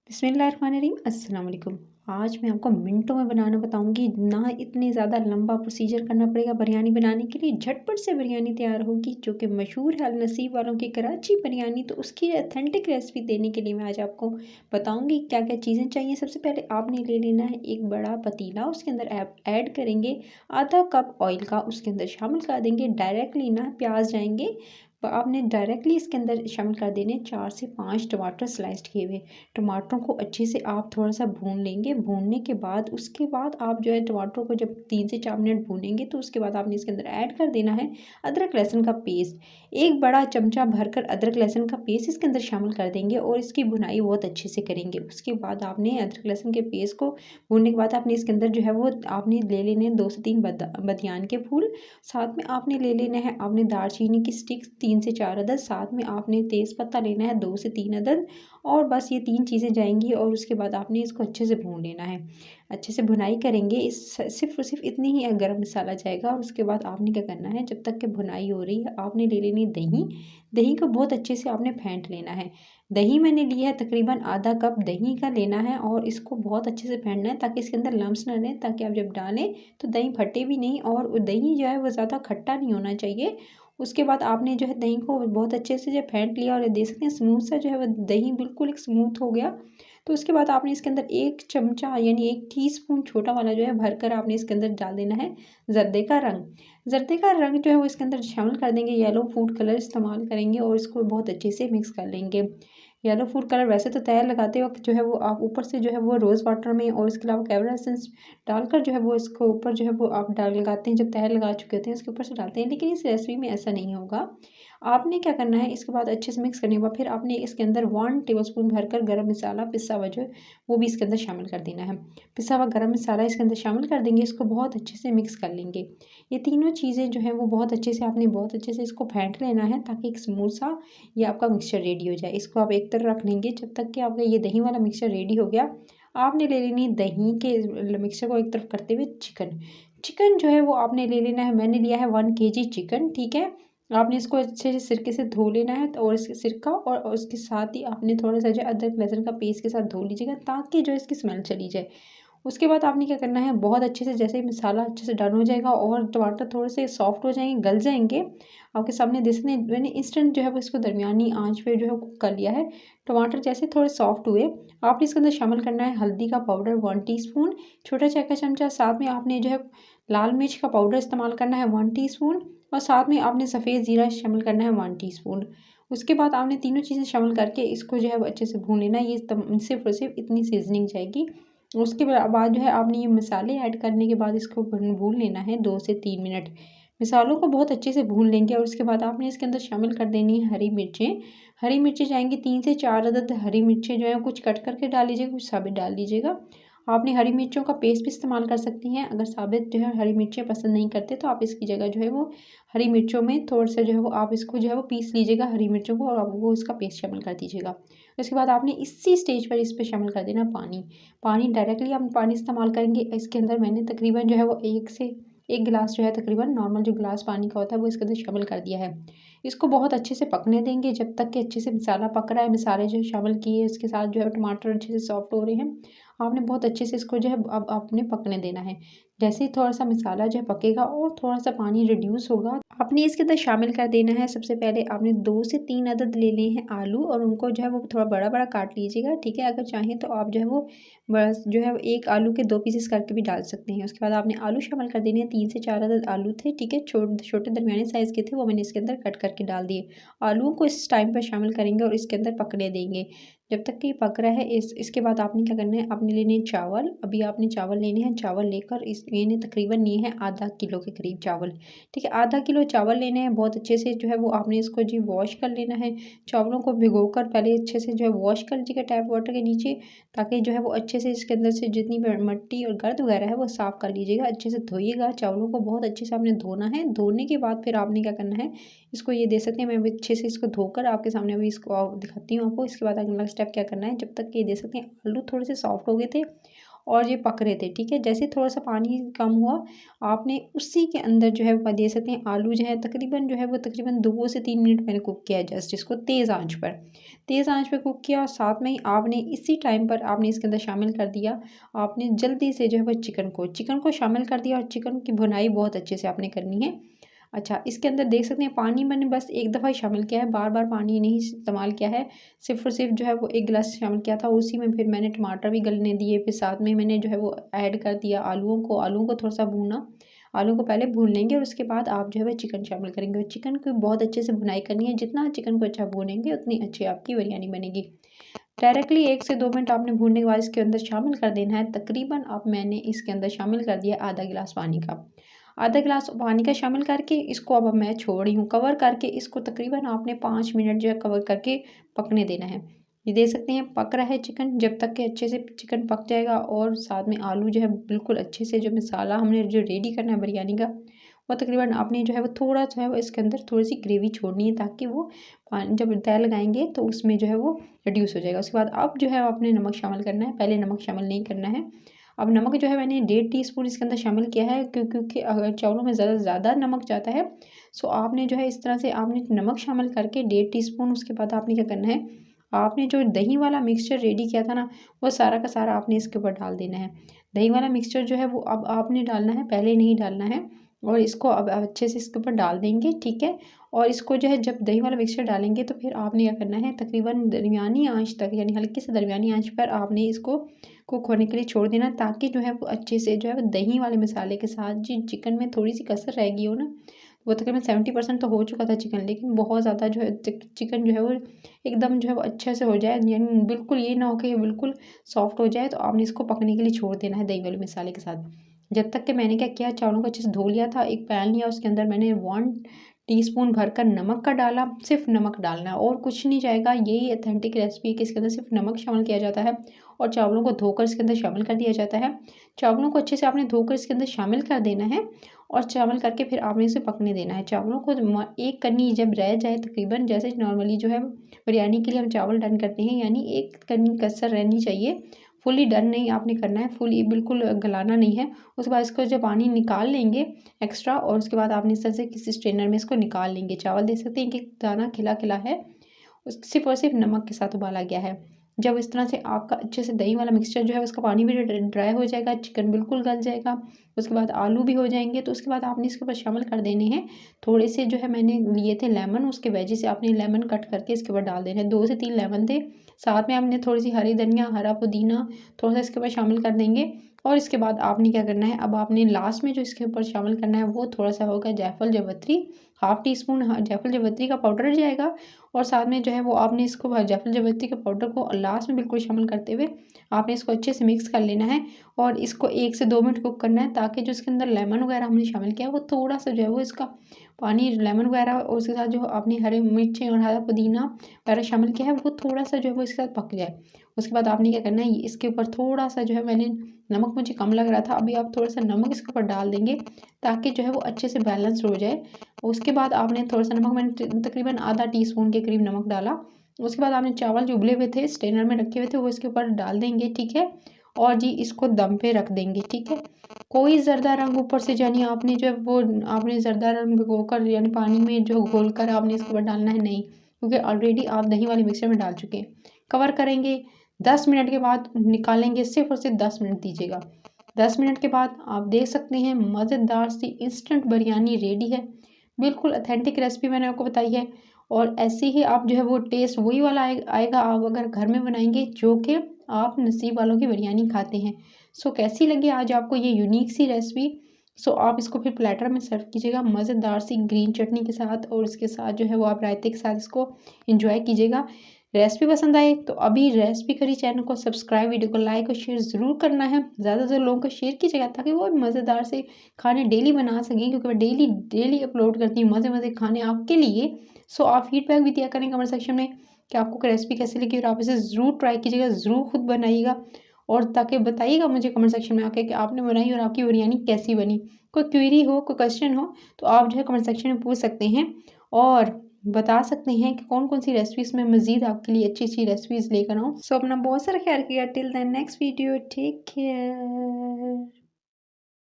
बिस्मिल्लाहिर्रहमानिर्रहीम अस्सलाम वालेकुम। आज मैं आपको मिनटों में बनाना बताऊंगी। ना इतने ज़्यादा लंबा प्रोसीजर करना पड़ेगा बिरयानी बनाने के लिए। झटपट से बिरयानी तैयार होगी जो कि मशहूर है अल नसीब वालों की कराची बिरयानी। तो उसकी ऑथेंटिक रेसिपी देने के लिए मैं आज आपको बताऊंगी क्या क्या चीज़ें चाहिए। सबसे पहले आपने ले लेना है एक बड़ा पतीला, उसके अंदर आप ऐड करेंगे आधा कप ऑयल का, उसके अंदर शामिल कर देंगे डायरेक्टली ना प्याज जाएंगे। तो आपने डायरेक्टली इसके अंदर शामिल कर देने 4 से 5 टमाटर स्लाइस्ड किए हुए। टमाटरों को अच्छे से आप थोड़ा सा भून लेंगे। भूनने के बाद उसके बाद आप जो है टमाटरों को जब 3 से 4 मिनट भूनेंगे तो उसके बाद आपने इसके अंदर ऐड कर देना है अदरक लहसुन का पेस्ट। एक बड़ा चमचा भरकर अदरक लहसुन का पेस्ट इसके अंदर शामिल कर देंगे और इसकी भुनाई बहुत अच्छे से करेंगे। उसके बाद आपने अदरक लहसुन के पेस्ट को भूनने के बाद आपने इसके अंदर जो है वो आपने ले लेने हैं 2 से 3 बदियान के फूल। साथ में आपने ले लेना है आपने दालचीनी की स्टिक्स 3 से 4 अदद। साथ में आपने तेज़ पत्ता लेना है 2 से 3 अदद। और बस ये 3 चीज़ें जाएंगी और उसके बाद आपने इसको अच्छे से भून लेना है। अच्छे से भुनाई करेंगे। इस सिर्फ और सिर्फ इतनी ही गरम मसाला जाएगा। और उसके बाद आपने क्या करना है, जब तक कि भुनाई हो रही है आपने ले लेनी दही। दही को बहुत अच्छे से आपने फेंट लेना है। दही मैंने लिया है तकरीबन आधा कप दही का लेना है और इसको बहुत अच्छे से फेंटना है ताकि इसके अंदर लम्स ना रहे, ताकि आप जब डालें तो दही फटे भी नहीं और दही जो है वो ज़्यादा खट्टा नहीं होना चाहिए। उसके बाद आपने जो है दही को बहुत अच्छे से जो फेंट लिया और ये देख सकते हैं स्मूथ सा जो है वो दही बिल्कुल एक स्मूथ हो गया। तो उसके बाद आपने इसके अंदर 1 चमचा यानी 1 टीस्पून छोटा वाला जो है भरकर आपने इसके अंदर डाल देना है ज़र्दे का रंग। ज़र्दे का रंग जो है वो इसके अंदर शामिल कर देंगे। येलो फूड कलर इस्तेमाल करेंगे और इसको बहुत अच्छे से मिक्स कर लेंगे। येलो फूड कलर वैसे तो तैयार लगाते वक्त जो है वो आप ऊपर से जो है वो रोज़ वाटर में और इसके अलावा कैमरा एसेंस डालकर जो है वो इसको ऊपर जो है वो आप डाल लगाते हैं। जब तैयार लगा चुके होते हैं उसके ऊपर से डालते हैं, लेकिन इस रेसिपी में ऐसा नहीं होगा। आपने क्या करना है, इसके बाद अच्छे से मिक्स करने के बाद फिर आपने इसके अंदर 1 टेबलस्पून भरकर गरम मसाला पिसा हुआ जो है वो भी इसके अंदर शामिल कर देना है। पिसा हुआ गरम मसाला इसके अंदर शामिल कर देंगे। इसको बहुत अच्छे से मिक्स कर लेंगे। ये तीनों चीज़ें जो हैं वो बहुत अच्छे से आपने बहुत अच्छे से इसको फेंट लेना है ताकि एक स्मूथ सा ये आपका मिक्सचर रेडी हो जाए। इसको आप एक तरफ रख लेंगे जब तक कि आपका ये दही वाला मिक्सचर रेडी हो गया। आपने ले लेनी दही के मिक्सचर को एक तरफ करते हुए चिकन। चिकन जो है वो आपने ले लेना है। मैंने लिया है 1 केजी चिकन, ठीक है। आपने इसको अच्छे से सिरके से धो लेना है और इसके सिरका और उसके साथ ही आपने थोड़ा सा जो अदरक लहसुन का पेस्ट के साथ धो लीजिएगा ताकि जो इसकी स्मेल चली जाए। उसके बाद आपने क्या करना है, बहुत अच्छे से जैसे ही मसाला अच्छे से डन हो जाएगा और टमाटर थोड़े से सॉफ्ट हो जाएंगे, गल जाएंगे। आपके सामने देखने मैंने इंस्टेंट जो है वो इसको दरमियानी आंच पे जो है कुक कर लिया है। टमाटर जैसे थोड़े सॉफ्ट हुए आपने इसके अंदर शामिल करना है हल्दी का पाउडर 1 टीस्पून, छोटा चाय का चमचा। साथ में आपने जो है लाल मिर्च का पाउडर इस्तेमाल करना है 1 टीस्पून और साथ में आपने सफ़ेद ज़ीरा शामिल करना है 1 टीस्पून। उसके बाद आपने तीनों चीज़ें शामिल करके इसको जो है वो अच्छे से भून लेना है। ये सिर्फ और सिर्फ इतनी सीजनिंग जाएगी। उसके बाद जो है आपने ये मसाले ऐड करने के बाद इसको भून लेना है 2 से 3 मिनट। मसालों को बहुत अच्छे से भून लेंगे और उसके बाद आपने इसके अंदर शामिल कर देनी है हरी मिर्चें। हरी मिर्चें जाएंगी 3 से 4 अदद हरी मिर्चें जो है कुछ कट करके डाल लीजिएगा, कुछ साबित डाल लीजिएगा। आपने हरी मिर्चों का पेस्ट भी इस्तेमाल कर सकती हैं। अगर साबित जो है हरी मिर्चें पसंद नहीं करते तो आप इसकी जगह जो है वो हरी मिर्चों में थोड़ा सा जो है वो आप इसको जो है वो पीस लीजिएगा हरी मिर्चों को और आप वो इसका पेस्ट शामिल कर दीजिएगा। उसके बाद आपने इसी स्टेज पर इस पर शामिल कर देना पानी। पानी डायरेक्टली हम पानी इस्तेमाल करेंगे। इसके अंदर मैंने तकरीबन जो है वो 1 गिलास जो है तकरीबन नॉर्मल जो गिलास पानी का होता है वो इसके अंदर शामिल कर दिया है। इसको बहुत अच्छे से पकने देंगे जब तक कि अच्छे से मसाला पक रहा है। मसाले जो शामिल किए इसके साथ जो है टमाटर अच्छे से सॉफ्ट हो रहे हैं। आपने बहुत अच्छे से इसको जो है अब आपने पकने देना है। जैसे ही थोड़ा सा मसाला जो है पकेगा और थोड़ा सा पानी रिड्यूस होगा आपने इसके अंदर शामिल कर देना है। सबसे पहले आपने 2 से 3 अदद ले लिए हैं आलू और उनको जो है वो थोड़ा बड़ा बड़ा काट लीजिएगा, ठीक है। अगर चाहें तो आप जो है वो बस जो है एक आलू के 2 पीसेस करके भी डाल सकते हैं। उसके बाद आपने आलू शामिल कर देने हैं। 3 से 4 अदद आलू थे, ठीक है, छोटे दरमियाने साइज़ के थे, वो मैंने इसके अंदर कट करके डाल दिए। आलूओं को इस टाइम पर शामिल करेंगे और इसके अंदर पकने देंगे जब तक कि पक रहा है। इसके बाद आपने क्या करना है, आपने लेने हैं चावल। अभी आपने चावल लेने हैं। चावल लेकर इस मैंने तकरीबन लिए हैं आधा किलो के करीब चावल, ठीक है। आधा किलो चावल लेने हैं। बहुत अच्छे से जो है वो आपने इसको जी वॉश कर लेना है। चावलों को भिगोकर पहले अच्छे से जो है वॉश कर लीजिएगा टैप वाटर के नीचे, ताकि जो है वो अच्छे से इसके अंदर से जितनी भी मिट्टी और गर्द वगैरह है वो साफ़ कर लीजिएगा। अच्छे से धोइएगा चावलों को, बहुत अच्छे से आपने धोना है। धोने के बाद फिर आपने क्या करना है, इसको ये देख सकते हैं मैं अभी अच्छे से इसको धोकर आपके सामने अभी इसको दिखाती हूँ आपको। इसके बाद अगला स्टेप क्या करना है, जब तक ये देख सकते हैं आलू थोड़े से सॉफ्ट हो गए थे और ये पक रहे थे, ठीक है। जैसे थोड़ा सा पानी कम हुआ, आपने उसी के अंदर जो है वो दे सकते हैं आलू जो है तकरीबन जो है वो तकरीबन 2 से 3 मिनट मैंने कुक किया है जस्ट इसको तेज़ आंच पर। तेज़ आंच पे कुक किया और साथ में ही आपने इसी टाइम पर आपने इसके अंदर शामिल कर दिया, आपने जल्दी से जो है वो चिकन को शामिल कर दिया और चिकन की भुनाई बहुत अच्छे से आपने करनी है। अच्छा, इसके अंदर देख सकते हैं पानी मैंने बस एक दफ़ा ही शामिल किया है, बार-बार पानी नहीं इस्तेमाल किया है। सिर्फ़ और सिर्फ़ जो है वो 1 गिलास शामिल किया था, उसी में फिर मैंने टमाटर भी गलने दिए, फिर साथ में मैंने जो है वो ऐड कर दिया आलूओं को थोड़ा-सा भूना। आलू को पहले भून लेंगे और उसके बाद आप जो है वो चिकन शामिल करेंगे और चिकन की बहुत अच्छे से भुनाई करनी है। जितना चिकन को अच्छा भूनेंगे, उतनी अच्छी आपकी बिरयानी बनेगी। डायरेक्टली 1 से 2 मिनट आपने भूनने के बाद इसके अंदर शामिल कर देना है। तकरीबन अब मैंने इसके अंदर शामिल कर दिया आधा गिलास पानी का। आधा गिलास पानी का शामिल करके इसको अब मैं छोड़ रही हूँ कवर करके, इसको तकरीबन आपने 5 मिनट जो है कवर करके पकने देना है। ये देख सकते हैं पक रहा है चिकन, जब तक कि अच्छे से चिकन पक जाएगा और साथ में आलू जो है बिल्कुल अच्छे से जो मसाला हमने जो रेडी करना है बिरयानी का, वो तकरीबन आपने जो है वो थोड़ा जो है वो इसके अंदर थोड़ी-सी ग्रेवी छोड़नी है ताकि वो पानी जब तय लगाएँगे तो उसमें जो है वो रिड्यूस हो जाएगा। उसके बाद अब जो है आपने नमक शामिल करना है, पहले नमक शामिल नहीं करना है। अब नमक जो है मैंने 1.5 टीस्पून इसके अंदर शामिल किया है क्योंकि अगर चावलों में ज़्यादा नमक जाता है, सो आपने जो है इस तरह से आपने नमक शामिल करके 1.5 टीस्पून उसके बाद आपने क्या करना है, आपने जो दही वाला मिक्सचर रेडी किया था ना, वो सारा का सारा आपने इसके ऊपर डाल देना है। दही वाला मिक्सचर जो है वो अब आपने डालना है, पहले नहीं डालना है और इसको अब अच्छे से इसके ऊपर डाल देंगे, ठीक है। और इसको जो है जब दही वाला मिक्सचर डालेंगे तो फिर आपने क्या करना है, तकरीबन दरमियानी आँच तक यानी हल्की से दरमियानी आँच पर आपने इसको कुक होने के लिए छोड़ देना ताकि जो है वो अच्छे से जो है वो दही वाले मसाले के साथ जो चिकन में थोड़ी सी कसर रह गई हो ना, वो तकरीबन 70% तो हो चुका था चिकन, लेकिन बहुत ज़्यादा जो है चिकन जो है वो एकदम जो है वो अच्छे से हो जाए, यानी बिल्कुल ये ना हो कि बिल्कुल सॉफ्ट हो जाए, तो आपने इसको पकने के लिए छोड़ देना है दही वाले मसाले के साथ। जब तक कि मैंने क्या किया, चावलों को अच्छे से धो लिया था, एक पैन लिया, उसके अंदर मैंने 1 टीस्पून भरकर नमक का डाला, सिर्फ नमक डालना है और कुछ नहीं जाएगा। यही ऑथेंटिक रेसिपी है कि इसके अंदर सिर्फ नमक शामिल किया जाता है और चावलों को धोकर इसके अंदर शामिल कर दिया जाता है। चावलों को अच्छे से आपने धोकर इसके अंदर शामिल कर देना है और शामिल करके फिर आपने इसे पकने देना है। चावलों को एक कन्नी जब रह जाए तकरीबन, जैसे नॉर्मली जो है बिरयानी के लिए हम चावल डन करते हैं, यानी एक कन्नी कसर रहनी चाहिए, फुली डन नहीं आपने करना है, फुली बिल्कुल गलाना नहीं है। उसके बाद इसको जब पानी निकाल लेंगे एक्स्ट्रा और उसके बाद आपने इस तरह से किसी स्ट्रेनर में इसको निकाल लेंगे। चावल देख सकते हैं कि दाना खिला है, सिर्फ़ और सिर्फ नमक के साथ उबाला गया है। जब इस तरह से आपका अच्छे से दही वाला मिक्सचर जो है उसका पानी भी ड्राई हो जाएगा, चिकन बिल्कुल गल जाएगा, उसके बाद आलू भी हो जाएँगे, तो उसके बाद आपने इसके ऊपर शामिल कर देने हैं थोड़े से जो है मैंने लिए थे लेमन, उसके वेजी से आपने लेमन कट करके इसके ऊपर डाल देने हैं। 2 से 3 लेमन थे, साथ में आपने थोड़ी-सी हरी धनिया, हरा पुदीना थोड़ा-सा इसके ऊपर शामिल कर देंगे और इसके बाद आपने क्या करना है, अब आपने लास्ट में जो इसके ऊपर शामिल करना है वो थोड़ा-सा होगा जायफल जावित्री, हाफ़ टी स्पून जायफल जावित्री का पाउडर जाएगा और साथ में जो है वो आपने इसको जायफल जावित्री के पाउडर को लास्ट में बिल्कुल शामिल करते हुए आपने इसको अच्छे से मिक्स कर लेना है और इसको 1 से 2 मिनट कुक करना है ताकि जो इसके अंदर लेमन वगैरह हमने शामिल किया है वो थोड़ा-सा जो है वो इसका पानी लेमन वगैरह और उसके साथ जो आपने हरी मिर्चें और हरा पुदीना वगैरह शामिल किया है वो थोड़ा-सा जो है वो इसके साथ पक जाए। उसके बाद आपने क्या करना है, इसके ऊपर थोड़ा-सा जो है मैंने नमक मुझे कम लग रहा था, अभी आप थोड़ा-सा नमक इसके ऊपर डाल देंगे ताकि जो है वो अच्छे से बैलेंस्ड हो जाए। उसके बाद आपने थोड़ा-सा नमक, मैंने तकरीबन आधा टीस्पून के करीब नमक डाला। उसके बाद आपने चावल जो उबले हुए थे स्ट्रेनर में रखे हुए थे वो इसके ऊपर डाल देंगे, ठीक है। और जी इसको दम पे रख देंगे, ठीक है। कोई ज़र्दा रंग ऊपर से यानी आपने जो है वो आपने ज़र्दा रंग भिगोकर यानी पानी में जो घोलकर आपने इसके ऊपर डालना है नहीं, क्योंकि ऑलरेडी आप दही वाले मिक्सर में डाल चुके हैं। कवर करेंगे, 10 मिनट के बाद निकालेंगे, सिर्फ़ और सिर्फ 10 मिनट दीजिएगा। 10 मिनट के बाद आप देख सकते हैं मज़ेदार सी इंस्टेंट बिरयानी रेडी है। बिल्कुल ऑथेंटिक रेसिपी मैंने आपको बताई है और ऐसे ही आप जो है वो टेस्ट वही वाला आएगा आप अगर घर में बनाएँगे जो कि आप नसीब वालों की बिरयानी खाते हैं। सो कैसी लगी आज आपको ये यूनिक सी रेसिपी? सो आप इसको फिर प्लेटर में सर्व कीजिएगा मज़ेदार सी ग्रीन चटनी के साथ और इसके साथ जो है वो आप रायते के साथ इसको एंजॉय कीजिएगा। रेसिपी पसंद आए तो अभी रेसिपी करी चैनल को सब्सक्राइब, वीडियो को लाइक और शेयर ज़रूर करना है। ज़्यादा से ज़्यादा लोगों को शेयर कीजिएगा ताकि वो मज़ेदार से खाने डेली बना सकें, क्योंकि मैं डेली अपलोड करती हूँ मज़े खाने आपके लिए। सो आप फीडबैक भी दिया करें कमेंट सेक्शन में कि आपको रेसिपी कैसी लगी और आप इसे ज़रूर ट्राई कीजिएगा, ज़रूर खुद बनाइएगा और ताकि बताइएगा मुझे कमेंट सेक्शन में आके कि आपने बनाई और आपकी बिरयानी कैसी बनी। कोई क्वेरी हो, कोई क्वेश्चन हो तो आप जो है कमेंट सेक्शन में पूछ सकते हैं। और बता सकते हैं कि कौन कौन सी रेसिपीज़ में मज़ीद आपके लिए अच्छी अच्छी रेसिपीज़ लेकर आऊँ। सो अपना बहुत सारा ख्याल रखिएगा। Till then next video, take care.